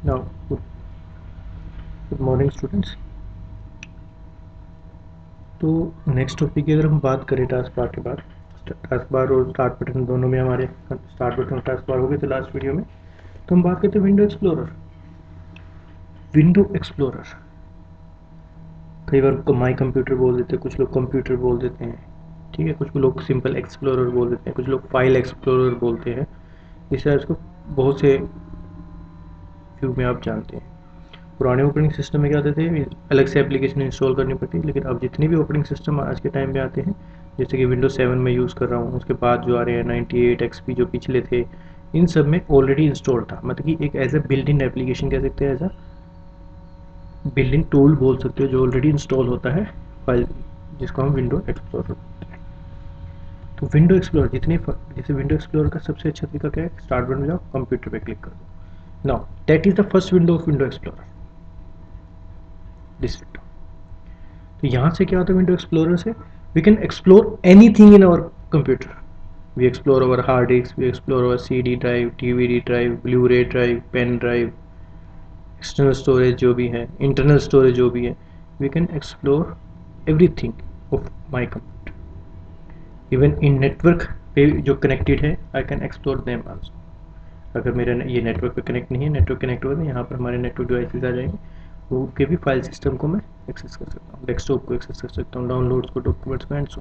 Now good morning students. तो next topic की अगर हम बात करें टास्क बार के बाद, टास्क बार और स्टार्ट बटन दोनों में हमारे स्टार्ट बटन और टास्क बार हो गए थे लास्ट वीडियो में। तो हम बात करते हैं विंडो एक्सप्लोरर। विंडो एक्सप्लोरर कई बार माई कंप्यूटर बोल देते हैं, कुछ लोग कंप्यूटर बोल देते हैं, ठीक है, कुछ लोग सिंपल एक्सप्लोरर बोल देते हैं, कुछ लोग फाइल एक्सप्लोरर बोलते हैं। इस तरह इसको बहुत से व्यू में आप जानते हैं। पुराने ऑपरेटिंग सिस्टम में क्या होते थे, अलग से एप्लीकेशन इंस्टॉल करनी पड़ती, लेकिन अब जितने भी ऑपरेटिंग सिस्टम आज के टाइम में आते हैं, जैसे कि विंडोज 7 में यूज़ कर रहा हूँ, उसके बाद जो आ रहे हैं 98 XP जो पिछले थे, इन सब में ऑलरेडी इंस्टॉल था। मतलब कि एक as a built in application कह सकते हैं, as a built in tool बोल सकते हो, जो ऑलरेडी इंस्टॉल होता है फाइल, जिसको हम विंडो एक्सप्लोरर बोलते हैं। तो विंडो एक्सप्लोरर जैसे विंडो एक्सप्लोरर का सबसे अच्छा तरीका क्या है, स्टार्ट बटन में जाओ, कंप्यूटर पे क्लिक कर दो। Now that is the first window of window explorer, this window. तो यहाँ से क्या होता है विंडो एक्सप्लोरर से, we can explore anything in our computer. We explore our hard disk, we explore our CD drive, DVD drive, blu ray drive, pen drive, external storage जो भी है, इंटरनल स्टोरेज जो भी है, we can explore everything of my computer. Even in network पे जो connected है, I can explore them also. अगर मेरा ये नेटवर्क पे कनेक्ट नहीं है, नेटवर्क कनेक्ट होगा तो यहाँ पर हमारे नेटवर्क डिवाइसेस आ जाएंगे, वो के भी फाइल सिस्टम को मैं एक्सेस कर सकता हूँ, डेस्कटॉप को एक्सेस कर सकता हूँ, डाउनलोड्स को, डॉक्यूमेंट्स को एंड सो।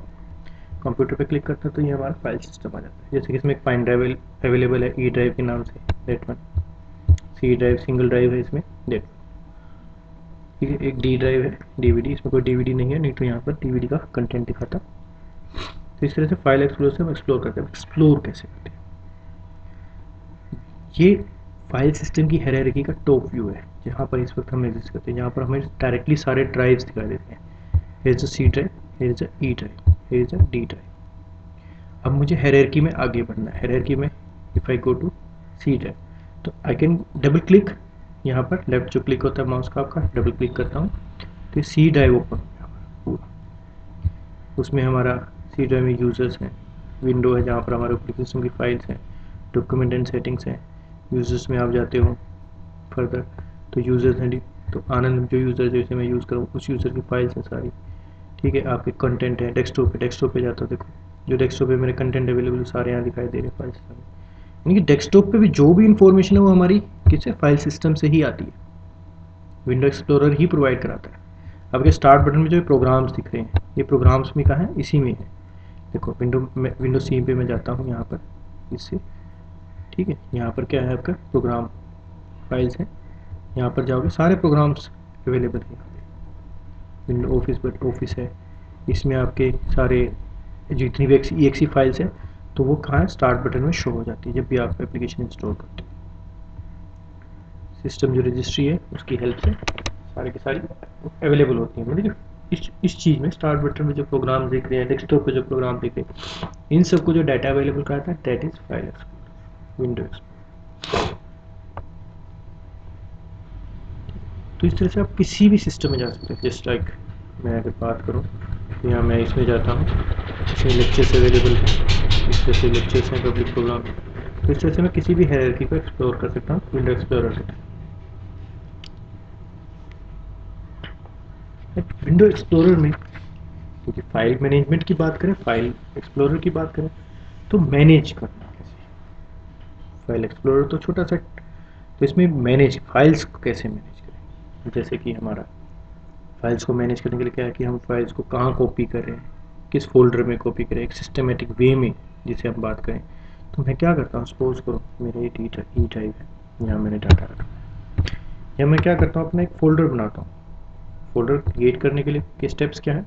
कंप्यूटर पे क्लिक करता है तो ये हमारा फाइल सिस्टम आ जाता है। जैसे कि इसमें एक फाइन ड्राइव अवेलेबल है ई ड्राइव के नाम से, date one. C drive single drive है इसमें, डेट वन। ठीक है, एक डी ड्राइव है DVD, इसमें कोई DVD नहीं है, नहीं तो यहाँ पर DVD का कंटेंट दिखाता। तो इस तरह से फाइल एक्सप्लोर से हम एक्सप्लोर करते हैं। एक्सप्लोर कैसे करते हैं, ये फाइल सिस्टम की हायरार्की का टॉप व्यू है, जहाँ पर इस वक्त हम एग्जिस्ट करते हैं, जहाँ पर हमें डायरेक्टली सारे ड्राइव्स दिखाई देते हैं। Here is a C drive, here is a E drive, here is a D drive. अब मुझे हायरार्की में आगे बढ़ना है। हायरार्की में if I go to C drive, तो आई कैन डबल क्लिक, यहाँ पर लेफ्ट जो क्लिक होता है माउस का आपका, डबल क्लिक करता हूँ तो C ड्राइव ओपन हो गया पूरा। उसमें हमारा C ड्राइव में यूजर्स हैं, विंडो है जहाँ पर हमारे ऑपरेटिंग सिस्टम की फाइल्स हैं, डॉक्यूमेंट एंड सेटिंग्स हैं। यूजर्स में आप जाते हो फर्दर, तो यूजर्स हैं, तो आनंद जो यूज़र जैसे मैं यूज़ करूँ उस यूज़र की फाइल्स हैं सारी। ठीक है, आपके कंटेंट है डेस्कटॉप पे जाता हूँ, देखो जो डेस्कटॉप पे मेरे कंटेंट अवेलेबल सारे यहाँ दिखाई दे रहे हैं फाइल्स सारी। यानी कि डेस्कटॉप पे भी जो भी इंफॉर्मेशन है वो हमारी किससे, फाइल सिस्टम से ही आती है, विंडो एक्सप्लोरर ही प्रोवाइड कराता है। आपके स्टार्ट बटन में जो प्रोग्राम्स दिख रहे हैं, ये प्रोग्राम्स में कहाँ है, इसी में है। देखो विंडो सी पे मैं जाता हूँ यहाँ पर इससे, ठीक है, यहाँ पर क्या है आपका प्रोग्राम फाइल्स है, यहाँ पर जाओगे सारे प्रोग्राम्स अवेलेबल है यहाँ पे। विंडो ऑफिस बट ऑफिस है, इसमें आपके सारे जितनी भी EXE फाइल्स है, तो वो कहाँ है, स्टार्ट बटन में शो हो जाती है जब भी आप एप्लीकेशन इंस्टॉल करते हो। सिस्टम जो रजिस्ट्री है उसकी हेल्प से सारी की सारी अवेलेबल होती है। मतलब इस चीज़ में स्टार्ट बटन में जो प्रोग्राम दिख रहे हैं, डेस्कटॉप पे जो प्रोग्राम दिख रहे हैं, इन सबको जो डाटा अवेलेबल कराता है, that is file explorer, window explorer. तो इस तरह से आप किसी भी सिस्टम में जा सकते हैं। जस्ट लाइक मैं अगर बात करूँ तो यहाँ मैं इसमें जाता हूँ, इसमें लेक्चर्स अवेलेबल हैं, इस तरह से लेक्चर्स हैं, पब्लिक प्रोग्राम। तो इस तरह से मैं किसी भी हायरार्की को एक्सप्लोर कर सकता हूँ विंडो एक्सप्लोरर से। विंडो एक्सप्लोरर में क्योंकि फाइल मैनेजमेंट की बात करें, फाइल एक्सप्लोरर की बात करें, तो मैनेज करना कैसे, फाइल एक्सप्लोरर तो छोटा सा, तो इसमें मैनेज फाइल्स को कैसे मैनेज करें। जैसे कि हमारा फाइल्स को मैनेज करने के लिए क्या है कि हम फाइल्स को कहाँ कॉपी कर रहे हैं, किस फोल्डर में कॉपी करें, एक सिस्टमेटिक वे में जिसे हम बात करें। तो मैं क्या करता हूँ, सपोज करो मेरा ये ई ड्राइव है, यहाँ मैंने डाटा रखा है, या मैं क्या करता हूँ अपना एक फोल्डर बनाता हूँ। फोल्डर क्रिएट करने के लिए के स्टेप्स क्या है,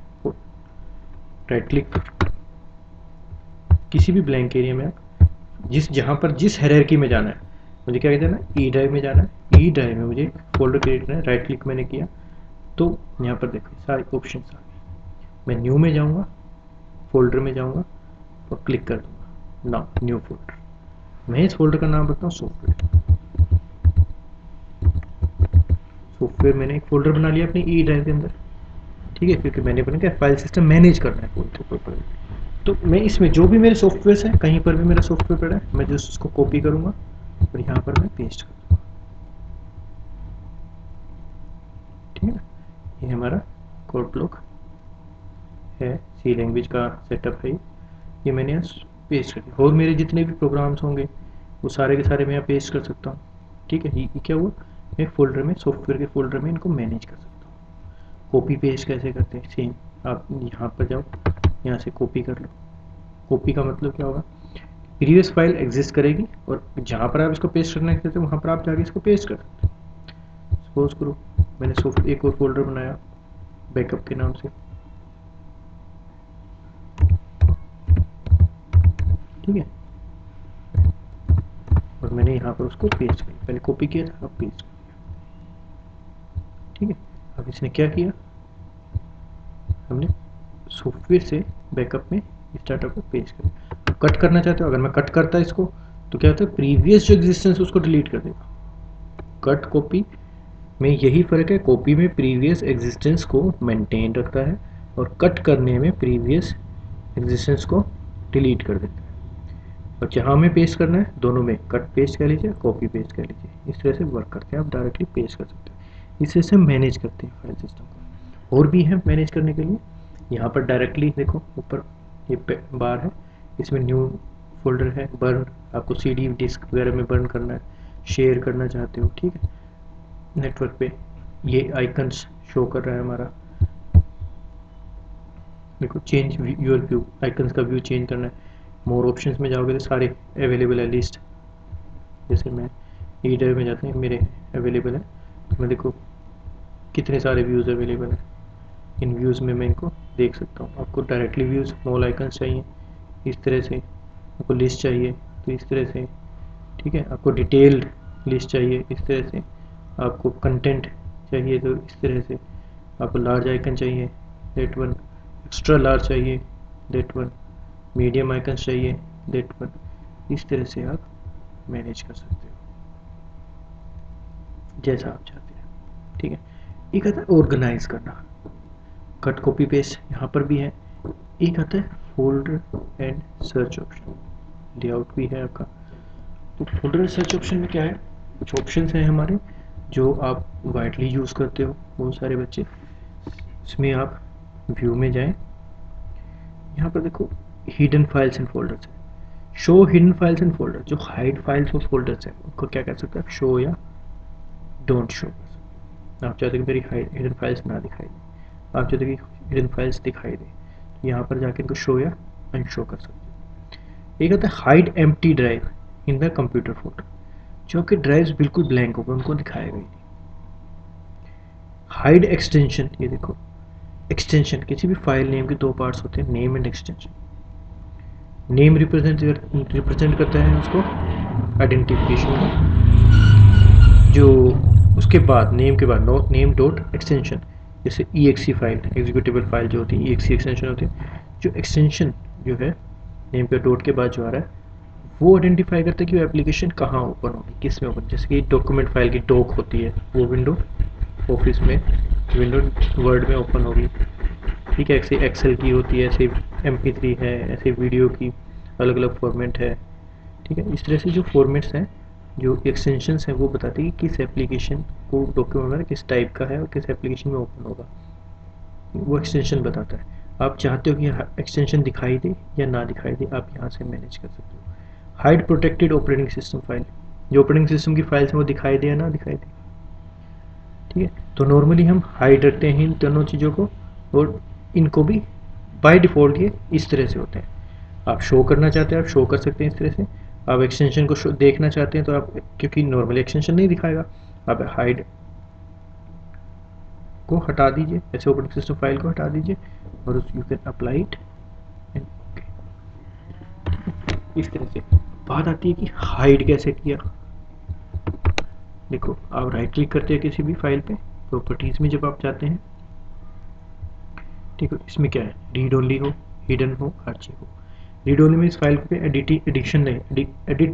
राइट क्लिक, किसी भी ब्लैंक एरिया में जिस जहाँ पर जिस हायरार्की में जाना है, मुझे क्या कहते हैं ना, ई ड्राइव में जाना है, ई ड्राइव में मुझे फोल्डर क्रिएट करना है, राइट क्लिक मैंने किया तो यहाँ पर देखो सारे ऑप्शन आ गए। मैं न्यू में जाऊँगा, फोल्डर में जाऊँगा और क्लिक कर दूंगा नाउ न्यू फोल्डर। मैं इस फोल्डर का नाम रखता हूँ सॉफ्टवेयर। सॉफ्टवेयर मैंने एक फोल्डर बना लिया अपनी ई ड्राइव के अंदर, ठीक है, क्योंकि मैंने अपना क्या फाइल सिस्टम मैनेज करना है पूरे। तो मैं इसमें जो भी मेरे सॉफ्टवेयर है, कहीं पर भी मेरा सॉफ्टवेयर पड़ा है, मैं जस्ट उसको कॉपी करूँगा और यहाँ पर मैं पेस्ट कर दूँगा। ठीक है ना। ये हमारा कोड ब्लॉक है, सी लैंग्वेज का सेटअप है ये मैंने यहाँ पेस्ट कर दिया। और मेरे जितने भी प्रोग्राम्स होंगे वो सारे के सारे मैं यहाँ पेस्ट कर सकता हूँ। ठीक है, ये क्या हुआ, मैं फोल्डर में, सॉफ्टवेयर के फोल्डर में इनको मैनेज कर सकता हूँ। कॉपी पेस्ट कैसे करते हैं, सेम आप यहाँ पर जाओ, यहाँ से कॉपी कर लो। कॉपी का मतलब क्या होगा, प्रीवियस फाइल एग्जिस्ट करेगी और जहाँ पर आप इसको पेस्ट करना चाहते हो वहाँ पर आप जाके इसको पेस्ट कर सकते हो। सपोज करो मैंने एक और फोल्डर बनाया बैकअप के नाम से, ठीक है, और मैंने यहाँ पर उसको पेस्ट किया, पहले कॉपी किया था अब पेस्ट किया। ठीक है, अब इसने क्या किया, हमने सॉफ्टवेयर से बैकअप में इस डाटा को पेस्ट किया। कट करना चाहते हो, अगर मैं कट करता इसको तो क्या होता है, प्रीवियस जो एग्जिस्टेंस है उसको डिलीट कर देगा। कट कॉपी में यही फ़र्क है, कॉपी में प्रीवियस एग्जिस्टेंस को मेंटेन रखता है और कट करने में प्रीवियस एग्जिस्टेंस को डिलीट कर देता है। और जहाँ हमें पेस्ट करना है दोनों में कट पेस्ट कर लीजिए, कॉपी पेस्ट कर लीजिए, इस तरह से वर्क करते हैं। आप डायरेक्टली पेस्ट कर सकते हैं, इस तरह से हम मैनेज करते हैं फाइल सिस्टम को। और भी है मैनेज करने के लिए, यहाँ पर डायरेक्टली देखो ऊपर ये बार है, इसमें न्यू फोल्डर है, बर्न, आपको CD डिस्क वगैरह में बर्न करना है, शेयर करना चाहते हो, ठीक है, नेटवर्क पे ये आइकन्स शो कर रहा है हमारा। देखो चेंज योर व्यू, आइकन्स का व्यू चेंज करना है, मोर ऑप्शंस में जाओगे तो सारे अवेलेबल है लिस्ट। जैसे मैं ईडर में जाते हैं, मेरे अवेलेबल है, तो मैं देखो कितने सारे व्यूज़ अवेलेबल हैं। इन व्यूज़ में मैं इनको देख सकता हूँ। आपको डायरेक्टली व्यूज़ स्मॉल आइकन्स चाहिए इस तरह से, आपको लिस्ट चाहिए तो इस तरह से, ठीक है, आपको डिटेल्ड लिस्ट चाहिए इस तरह से, आपको कंटेंट चाहिए तो इस तरह से, आपको लार्ज आइकन चाहिए दैट वन, एक्स्ट्रा लार्ज चाहिए दैट वन, मीडियम आइकन चाहिए दैट वन। इस तरह से आप मैनेज कर सकते हो जैसा आप चाहते हैं। ठीक है, एक आता है ऑर्गेनाइज करना, कट कॉपी पेस्ट यहाँ पर भी है। एक आता है folder and search option, layout भी है आपका। तो फोल्डर एंड सर्च ऑप्शन में क्या है, कुछ ऑप्शन हैं हमारे जो आप वाइडली यूज़ करते हो बहुत सारे बच्चे। इसमें आप व्यू में जाएं, यहाँ पर देखो हिडन फाइल्स एंड फोल्डर्स है, show hidden files and folder. जो हाइड फाइल्स और फोल्डर्स है उनको क्या कर सकते हैं आप, शो या डोंट शो कर सकते हैं। आप चाहते हैं कि मेरी हिडन फाइल्स ना दिखाई दे, आप चाहते हैं कि हिडन फाइल्स दिखाई दे, तो यहाँ पर जाके इनको शो या अनशो कर सकते हैं। एक आता है hide empty drive in the computer folder, जो कि ड्राइव्स बिल्कुल ब्लैंक होगा उनको दिखाएगा ही नहीं। हाइड एक्सटेंशन, ये देखो एक्सटेंशन, किसी भी फाइल नेम के दो पार्ट्स होते हैं, name and extension. Name represent करता है उसको आइडेंटिफिकेशन का, जो उसके बाद नेम के बाद नेम डॉट एक्सटेंशन, जैसे EXE फाइल, एग्जीक्यूटिबल फाइल जो होती है EXE एक्सटेंशन होती है। जो एक्सटेंशन जो है नेम के डॉट के बाद जो आ रहा है वो आइडेंटिफाई करता है कि वो एप्लीकेशन कहाँ ओपन होगी, किस में ओपन, जैसे कि डॉक्यूमेंट फाइल की डॉक होती है वो विंडो ऑफिस में, विंडो वर्ड में ओपन होगी। ठीक है, ऐसे एक्सेल की होती है, ऐसे MP3 है, ऐसे वीडियो की अलग अलग फॉर्मेट है। ठीक है, इस तरह से जो फॉर्मेट्स हैं, जो एक्सटेंशंस हैं, वो बताती है कि किस एप्लीकेशन को डॉक्यूमेंट में किस टाइप का है और किस एप्लीकेशन में ओपन होगा, वो एक्सटेंशन बताता है। आप चाहते हो कि एक्सटेंशन दिखाई दे या ना दिखाई दे, आप यहाँ से मैनेज कर सकते हो। Hide protected operating system file, जो ऑपरेटिंग सिस्टम की फाइल्स हैं वो दिखाई दे या ना दिखाई दे। ठीक है, तो नॉर्मली हम हाइड रखते हैं इन दोनों चीज़ों को, और इनको भी बाय डिफ़ॉल्ट ये इस तरह से होते हैं। आप शो करना चाहते हैं आप शो कर सकते हैं इस तरह से, आप एक्सटेंशन को शो देखना चाहते हैं तो आप, क्योंकि नॉर्मली एक्सटेंशन नहीं दिखाएगा, आप हाइड को हटा दीजिए, ऐसे ऑपरेटिंग सिस्टम फाइल को हटा दीजिए और you can apply it and okay. इस तरह से बात आती है कि हाइड कैसे किया। देखो आप राइट क्लिक करते हैं किसी भी फाइल पे, प्रॉपर्टीज़ में जब आप जाते हैं, ठीक है, इसमें क्या है, रीड ओनली हो, हिडन हो, आर्चिव हो। रीड ओनली में इस फाइल पे एडिट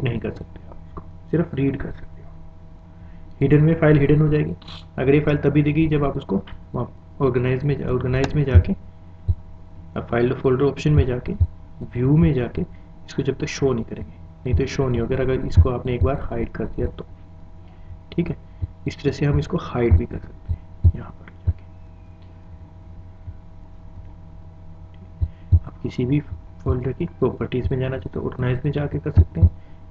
नहीं कर सकते आप, इसको सिर्फ रीड कर सकते हो। हिडन में फाइल हिडन हो जाएगी, अगर ये फाइल तभी दिखेगी जब आप उसको ऑर्गेनाइज में जाके, आप फाइल फोल्डर ऑप्शन में जाके, व्यू में जाके इसको जब तक शो नहीं करेंगे, नहीं तो शो नहीं होगा अगर इसको आपने एक बार हाइड कर दिया तो। ठीक है, इस तरह से हम इसको हाइड भी कर सकते हैं यहाँ पर किसी भी फोल्डर की प्रॉपर्टीज़ में जाना चाहते हो ऑर्गेनाइज में जाके कर सकते हैं,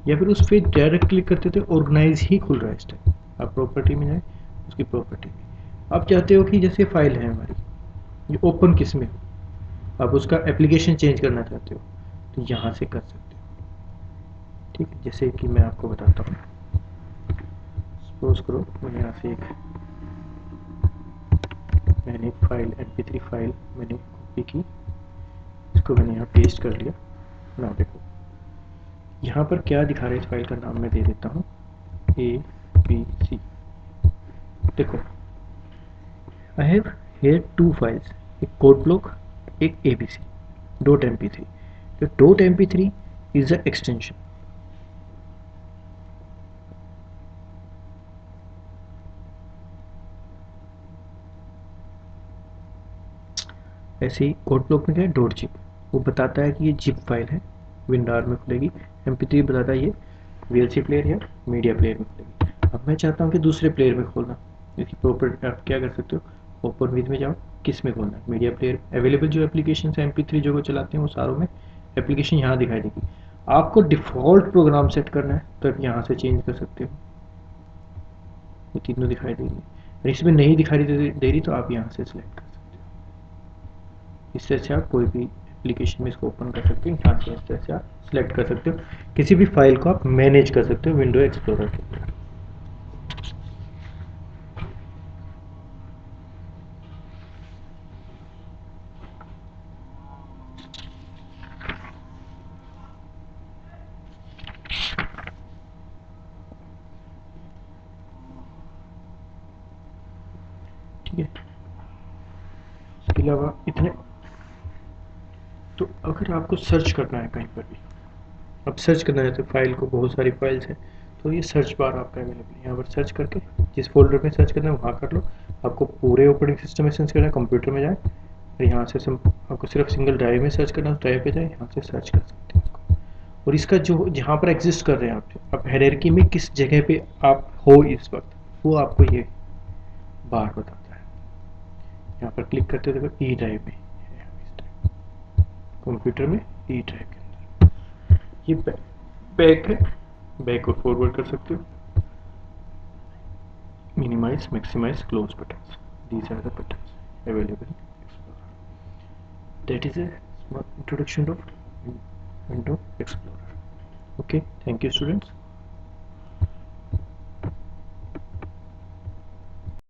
या फिर उस पर डायरेक्ट क्लिक करते थे ऑर्गेनाइज ही खुल रहा है इस टाइम। आप प्रॉपर्टी में जाए, उसकी प्रॉपर्टी में आप चाहते हो कि जैसे फाइल है हमारी, ये ओपन किस में हो, आप उसका एप्लीकेशन चेंज करना चाहते हो तो यहाँ से कर सकते हो। ठीक है, जैसे कि मैं आपको बताता हूँ। सपोज करो मैंने यहाँ से मैंने एक फाइल mp3 फाइल मैंने कॉपी की, इसको मैंने यहाँ पेस्ट कर लिया ना। देखो यहाँ पर क्या दिखा रहा है, इस फाइल का नाम मैं दे देता हूँ ABC। देखो I have here two files, एक कोड ब्लॉक, एक ABC डॉट mp3। तो dot mp3 is a extension. ऐसे ही कोड ब्लॉक में क्या है, डॉट जिप, वो बताता है कि ये जिप फाइल है, विंडोर में खुलेगी। mp3 बताता है ये VLC प्लेयर या मीडिया प्लेयर में खुलेगी। अब मैं चाहता हूँ कि दूसरे प्लेयर में खोलना, इसकी प्रॉपर्टी आप क्या कर सकते हो, ओपन विद में जाओ, किस में खोलना है, मीडिया प्लेयर। अवेलेबल जो एप्लीकेशन है mp3 जो चलाते हैं वो सारों में एप्लीकेशन यहाँ दिखाई देगी। आपको डिफ़ॉल्ट प्रोग्राम सेट करना है तो आप यहाँ से चेंज कर सकते हो, ये तीनों दिखाई देगी। अगर इसमें नहीं दिखाई दे रही तो आप यहाँ से सिलेक्ट कर सकते हो। इस तरह से आप कोई भी एप्लीकेशन में इसको ओपन कर सकते हो, यहाँ से इस तरह से आप सिलेक्ट कर सकते हो। किसी भी फाइल को आप मैनेज कर सकते हो विंडो एक्सप्लोरर के अंदर। ठीक है, इसके अलावा इतने। तो अगर आपको सर्च करना है कहीं पर भी, अब सर्च करना है तो फाइल को, बहुत सारी फाइल्स हैं तो ये सर्च बार आपका अवेलेबल है, यहाँ पर सर्च करके जिस फोल्डर में सर्च करना है वहाँ कर लो। आपको पूरे ऑपरेटिंग सिस्टम में सर्च करना है, कंप्यूटर में जाए और यहाँ से आपको सिर्फ सिंगल ड्राइव में सर्च करना है, ड्राइव पे जाए, यहाँ से सर्च कर सकते हैं इसको। और इसका जो जहाँ पर एग्जिस्ट कर रहे हैं आप हायरार्की में किस जगह पे आप हो इस वक्त, वो आपको ये बार बताता है। यहाँ पर क्लिक करते हो देखो ई ड्राइव में है, कंप्यूटर में ई ड्राइव के अंदर ये बैक है, बैक और फॉरवर्ड कर सकते हो। minimize, maximize, close buttons, these are the buttons available in Explorer. That is a small introduction of Windows Explorer. Okay, thank you students.